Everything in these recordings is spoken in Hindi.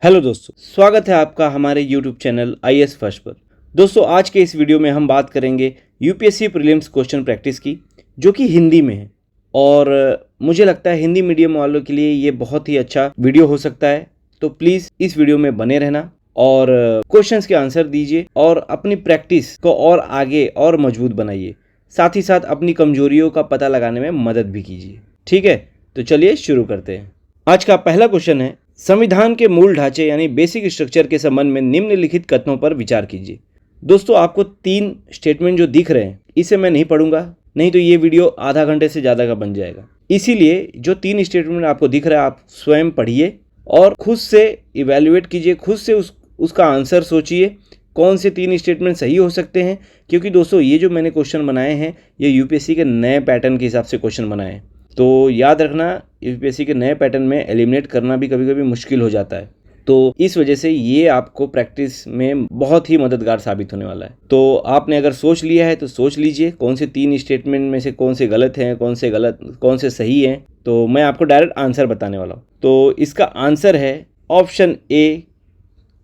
हेलो दोस्तों, स्वागत है आपका हमारे YouTube चैनल IAS फर्स्ट पर। दोस्तों, आज के इस वीडियो में हम बात करेंगे यूपीएससी प्रीलिम्स क्वेश्चन प्रैक्टिस की, जो कि हिंदी में है। और मुझे लगता है हिंदी मीडियम वालों के लिए ये बहुत ही अच्छा वीडियो हो सकता है। तो प्लीज़ इस वीडियो में बने रहना और क्वेश्चंस के आंसर दीजिए और अपनी प्रैक्टिस को और आगे और मजबूत बनाइए। साथ ही साथ अपनी कमजोरियों का पता लगाने में मदद भी कीजिए। ठीक है, तो चलिए शुरू करते हैं। आज का पहला क्वेश्चन है, संविधान के मूल ढांचे यानी बेसिक स्ट्रक्चर के संबंध में निम्नलिखित कथनों पर विचार कीजिए। दोस्तों, आपको 3 स्टेटमेंट जो दिख रहे हैं, इसे मैं नहीं पढ़ूंगा, नहीं तो ये वीडियो आधा घंटे से ज़्यादा का बन जाएगा। इसीलिए जो 3 स्टेटमेंट आपको दिख रहा है, आप स्वयं पढ़िए और खुद से इवेल्युएट कीजिए, खुद से उसका आंसर सोचिए कौन से 3 स्टेटमेंट सही हो सकते हैं। क्योंकि दोस्तों, ये जो मैंने क्वेश्चन बनाए हैं, ये यूपीएससी के नए पैटर्न के हिसाब से क्वेश्चन बनाए हैं। तो याद रखना, यूपीएससी के नए पैटर्न में एलिमिनेट करना भी कभी कभी मुश्किल हो जाता है। तो इस वजह से ये आपको प्रैक्टिस में बहुत ही मददगार साबित होने वाला है। तो आपने अगर सोच लिया है तो सोच लीजिए कौन से 3 स्टेटमेंट में से कौन से गलत हैं, कौन से सही हैं। तो मैं आपको डायरेक्ट आंसर बताने वाला हूँ। तो इसका आंसर है ऑप्शन ए,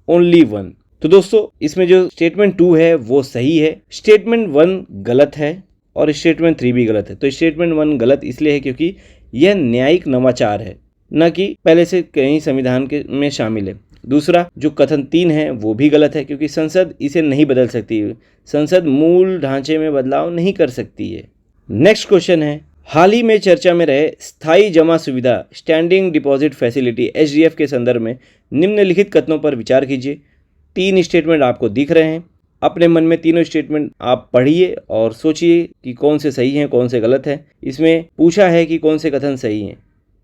ओनली 1। तो दोस्तों, इसमें जो स्टेटमेंट 2 है वो सही है, स्टेटमेंट 1 गलत है और स्टेटमेंट 3 भी गलत है। तो स्टेटमेंट 1 गलत इसलिए है क्योंकि यह न्यायिक नवाचार है, न कि पहले से कहीं संविधान के में शामिल है। दूसरा, जो कथन 3 है वो भी गलत है क्योंकि संसद इसे नहीं बदल सकती, संसद मूल ढांचे में बदलाव नहीं कर सकती है। नेक्स्ट क्वेश्चन है, हाल ही में चर्चा में रहे स्थायी जमा सुविधा स्टैंडिंग डिपॉजिट फैसिलिटी SDF के संदर्भ में निम्नलिखित कथनों पर विचार कीजिए। 3 स्टेटमेंट आपको दिख रहे हैं, अपने मन में तीनों स्टेटमेंट आप पढ़िए और सोचिए कि कौन से सही हैं, कौन से गलत हैं। इसमें पूछा है कि कौन से कथन सही हैं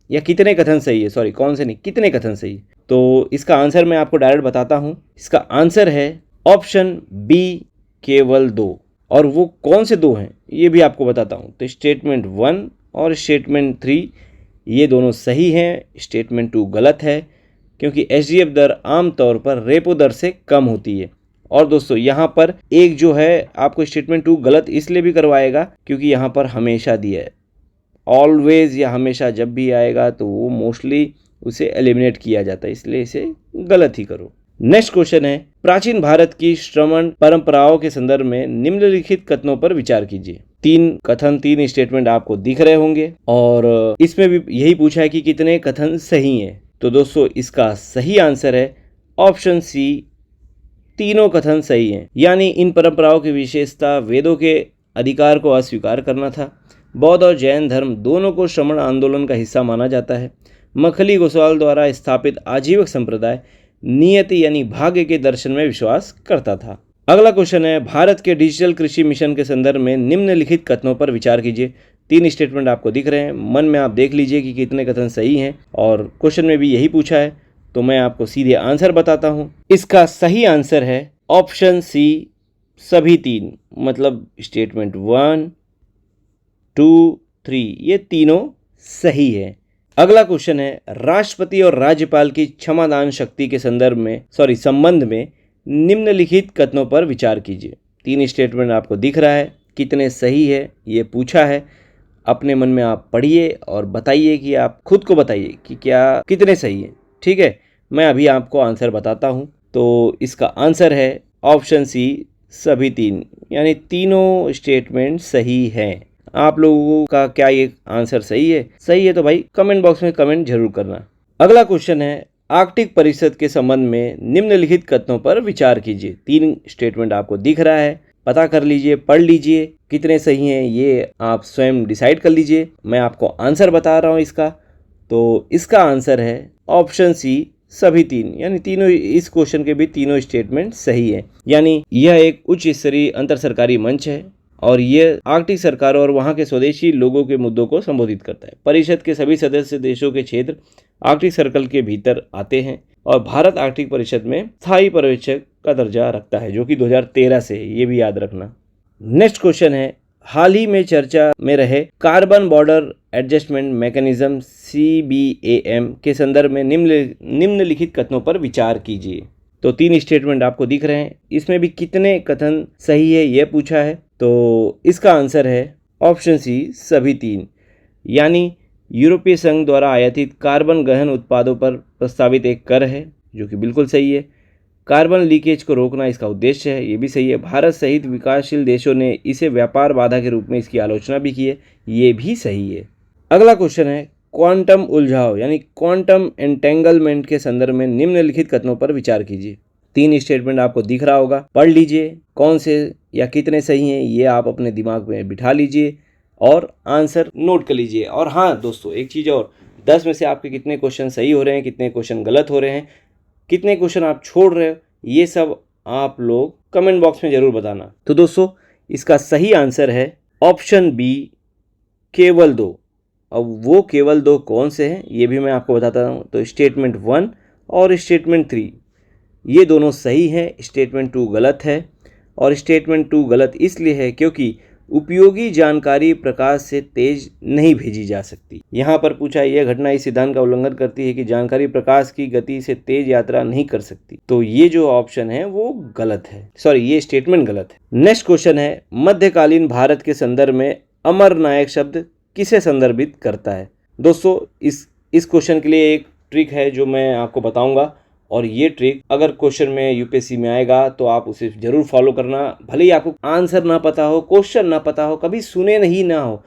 या कितने कथन सही है, सॉरी कौन से नहीं, कितने कथन सही है। तो इसका आंसर मैं आपको डायरेक्ट बताता हूँ। इसका आंसर है ऑप्शन बी, केवल 2। और वो कौन से 2 हैं ये भी आपको बताता हूँ। तो स्टेटमेंट 1 और स्टेटमेंट 3 ये दोनों सही हैं, स्टेटमेंट 2 गलत है क्योंकि SDF दर आमतौर पर रेपो दर से कम होती है। और दोस्तों, यहाँ पर एक जो है आपको स्टेटमेंट 2 गलत इसलिए भी करवाएगा क्योंकि यहाँ पर हमेशा दिया है, ऑलवेज या हमेशा जब भी आएगा तो वो मोस्टली उसे एलिमिनेट किया जाता है, इसलिए इसे गलत ही करो। नेक्स्ट क्वेश्चन है, प्राचीन भारत की श्रमण परंपराओं के संदर्भ में निम्नलिखित कथनों पर विचार कीजिए। 3 स्टेटमेंट आपको दिख रहे होंगे और इसमें भी यही पूछा है कि कितने कथन सही हैं। तो दोस्तों, इसका सही आंसर है ऑप्शन सी, तीनों कथन सही हैं। यानी इन परंपराओं की विशेषता वेदों के अधिकार को अस्वीकार करना था। बौद्ध और जैन धर्म दोनों को श्रमण आंदोलन का हिस्सा माना जाता है। मखली गोसाल द्वारा स्थापित आजीवक संप्रदाय नियति यानी भाग्य के दर्शन में विश्वास करता था। अगला क्वेश्चन है, भारत के डिजिटल कृषि मिशन के संदर्भ में निम्नलिखित कथनों पर विचार कीजिए। 3 स्टेटमेंट आपको दिख रहे हैं, मन में आप देख लीजिए कि कितने कथन सही हैं और क्वेश्चन में भी यही पूछा है। तो मैं आपको सीधे आंसर बताता हूं। इसका सही आंसर है ऑप्शन सी, सभी 3। मतलब स्टेटमेंट 1, 2, 3 ये तीनों सही है। अगला क्वेश्चन है, राष्ट्रपति और राज्यपाल की क्षमादान शक्ति के संबंध में निम्नलिखित कथनों पर विचार कीजिए। 3 स्टेटमेंट आपको दिख रहा है, कितने सही है ये पूछा है। अपने मन में आप पढ़िए और बताइए कि आप खुद को बताइए कि क्या कितने सही है। ठीक है, मैं अभी आपको आंसर बताता हूँ। तो इसका आंसर है ऑप्शन सी, सभी 3। यानी तीनों स्टेटमेंट सही हैं। आप लोगों का क्या ये आंसर सही है? सही है तो भाई कमेंट बॉक्स में कमेंट जरूर करना। अगला क्वेश्चन है, आर्कटिक परिषद के संबंध में निम्नलिखित कथनों पर विचार कीजिए। 3 स्टेटमेंट आपको दिख रहा है, पता कर लीजिए, पढ़ लीजिए, कितने सही हैं ये आप स्वयं डिसाइड कर लीजिए। मैं आपको आंसर बता रहा हूँ इसका। तो इसका आंसर है ऑप्शन सी, सभी 3। यानी तीनों, इस क्वेश्चन के भी तीनों स्टेटमेंट सही है। यानी यह एक उच्च स्तरीय अंतर सरकारी मंच है और यह आर्कटिक सरकारों और वहां के स्वदेशी लोगों के मुद्दों को संबोधित करता है। परिषद के सभी सदस्य देशों के क्षेत्र आर्कटिक सर्कल के भीतर आते हैं और भारत आर्कटिक परिषद में स्थायी पर्यवेक्षक का दर्जा रखता है, जो कि 2013 से है, ये भी याद रखना। नेक्स्ट क्वेश्चन है, हाल ही में चर्चा में रहे carbon border adjustment mechanism CBAM के संदर्भ में निम्नलिखित कथनों पर विचार कीजिए। तो 3 स्टेटमेंट आपको दिख रहे हैं, इसमें भी कितने कथन सही है यह पूछा है। तो इसका आंसर है ऑप्शन सी, सभी 3। यानी यूरोपीय संघ द्वारा आयातित कार्बन गहन उत्पादों पर प्रस्तावित एक कर है जो कि बिल्कुल सही है। कार्बन लीकेज को रोकना इसका उद्देश्य है, ये भी सही है। भारत सहित विकासशील देशों ने इसे व्यापार बाधा के रूप में इसकी आलोचना भी की है, ये भी सही है। अगला क्वेश्चन है क्वांटम उलझाव यानी क्वांटम एंटेंगलमेंट के संदर्भ में निम्नलिखित कथनों पर विचार कीजिए। 3 स्टेटमेंट आपको दिख रहा होगा, पढ़ लीजिए, कौन से या कितने सही हैं ये आप अपने दिमाग में बिठा लीजिए और आंसर नोट कर लीजिए। और हाँ दोस्तों, एक चीज़ और, 10 में से आपके कितने क्वेश्चन सही हो रहे हैं, कितने क्वेश्चन गलत हो रहे हैं, कितने क्वेश्चन आप छोड़ रहे हो, ये सब आप लोग कमेंट बॉक्स में ज़रूर बताना। तो दोस्तों, इसका सही आंसर है ऑप्शन बी, केवल 2। अब वो केवल 2 कौन से हैं ये भी मैं आपको बताता हूँ। तो स्टेटमेंट 1 और स्टेटमेंट 3 ये दोनों सही हैं, स्टेटमेंट 2 गलत है। और स्टेटमेंट 2 गलत इसलिए है क्योंकि उपयोगी जानकारी प्रकाश से तेज नहीं भेजी जा सकती। यहाँ पर पूछा है, यह घटना इस सिद्धांत का उल्लंघन करती है कि जानकारी प्रकाश की गति से तेज यात्रा नहीं कर सकती। तो ये जो ऑप्शन है वो गलत है, सॉरी ये स्टेटमेंट गलत है। नेक्स्ट क्वेश्चन है, मध्यकालीन भारत के संदर्भ में अमर नायक शब्द किसे संदर्भित करता है। दोस्तों, इस क्वेश्चन के लिए एक ट्रिक है जो मैं आपको बताऊंगा, और ये ट्रिक अगर क्वेश्चन में यूपीएससी में आएगा तो आप उसे जरूर फॉलो करना। भले ही आपको आंसर ना पता हो, क्वेश्चन ना पता हो, कभी सुने नहीं ना हो,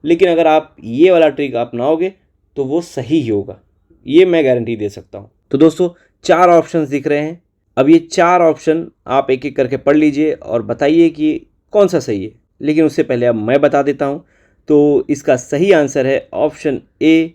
लेकिन अगर आप ये वाला ट्रिक अपनाओगे तो वो सही ही होगा, ये मैं गारंटी दे सकता हूँ। तो दोस्तों, 4 ऑप्शंस दिख रहे हैं। अब ये 4 ऑप्शन आप एक एक करके पढ़ लीजिए और बताइए कि कौन सा सही है। लेकिन उससे पहले अब मैं बता देता हूँ। तो इसका सही आंसर है ऑप्शन ए,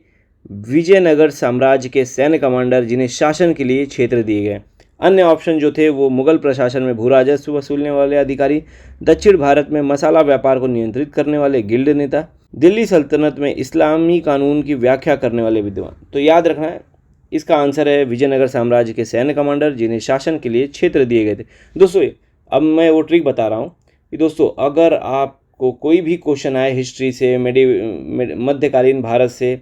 विजयनगर साम्राज्य के सैन्य कमांडर जिन्हें शासन के लिए क्षेत्र दिए गए। अन्य ऑप्शन जो थे वो मुगल प्रशासन में भू राजस्व वसूलने वाले अधिकारी, दक्षिण भारत में मसाला व्यापार को नियंत्रित करने वाले गिल्ड नेता, दिल्ली सल्तनत में इस्लामी कानून की व्याख्या करने वाले विद्वान। तो याद रखना है, इसका आंसर है विजयनगर साम्राज्य के सैन्य कमांडर जिन्हें शासन के लिए क्षेत्र दिए गए थे। दोस्तों, अब मैं वो ट्रिक बता रहा हूँ कि दोस्तों, अगर आपको कोई भी क्वेश्चन आए हिस्ट्री से, मध्यकालीन भारत से,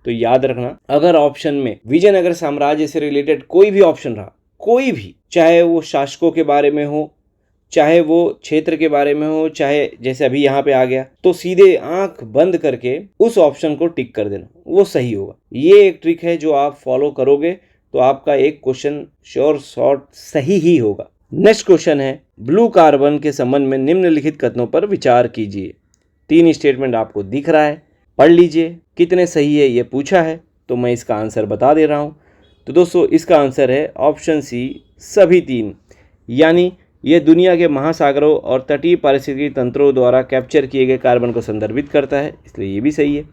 तो याद रखना, अगर ऑप्शन में विजयनगर साम्राज्य से रिलेटेड कोई भी ऑप्शन रहा, कोई भी, चाहे वो शासकों के बारे में हो, चाहे वो क्षेत्र के बारे में हो, चाहे जैसे अभी यहाँ पे आ गया, तो सीधे आंख बंद करके उस ऑप्शन को टिक कर देना, वो सही होगा। ये एक ट्रिक है जो आप फॉलो करोगे तो आपका एक क्वेश्चन श्योर शॉर्ट सही ही होगा। नेक्स्ट क्वेश्चन है, ब्लू कार्बन के संबंध में निम्नलिखित कथनों पर विचार कीजिए। 3 स्टेटमेंट आपको दिख रहा है, पढ़ लीजिए, कितने सही है ये पूछा है, तो मैं इसका आंसर बता दे रहा हूँ। तो दोस्तों, इसका आंसर है ऑप्शन सी, सभी 3। यानी ये दुनिया के महासागरों और तटीय पारिस्थितिकी तंत्रों द्वारा कैप्चर किए गए कार्बन को संदर्भित करता है, इसलिए ये भी सही है।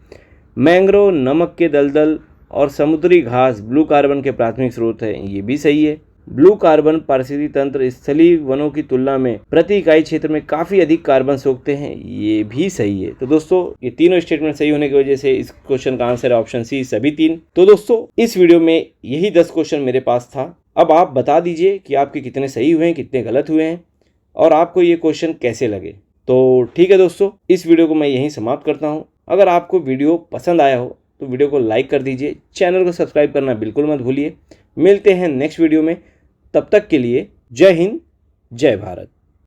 मैंग्रोव, नमक के दलदल और समुद्री घास ब्लू कार्बन के प्राथमिक स्रोत है, ये भी सही है। ब्लू कार्बन पारिस्थितिकी तंत्र स्थलीय वनों की तुलना में प्रति इकाई क्षेत्र में काफ़ी अधिक कार्बन सोखते हैं, ये भी सही है। तो दोस्तों, ये तीनों स्टेटमेंट सही होने की वजह से इस क्वेश्चन का आंसर है ऑप्शन सी, सभी 3। तो दोस्तों, इस वीडियो में यही 10 क्वेश्चन मेरे पास था। अब आप बता दीजिए कि आपके कितने सही हुए हैं, कितने गलत हुए हैं, और आपको ये क्वेश्चन कैसे लगे। तो ठीक है दोस्तों, इस वीडियो को मैं यहीं समाप्त करता हूँ। अगर आपको वीडियो पसंद आया हो तो वीडियो को लाइक कर दीजिए, चैनल को सब्सक्राइब करना बिल्कुल मत भूलिए। मिलते हैं नेक्स्ट वीडियो में, तब तक के लिए जय हिंद, जय भारत।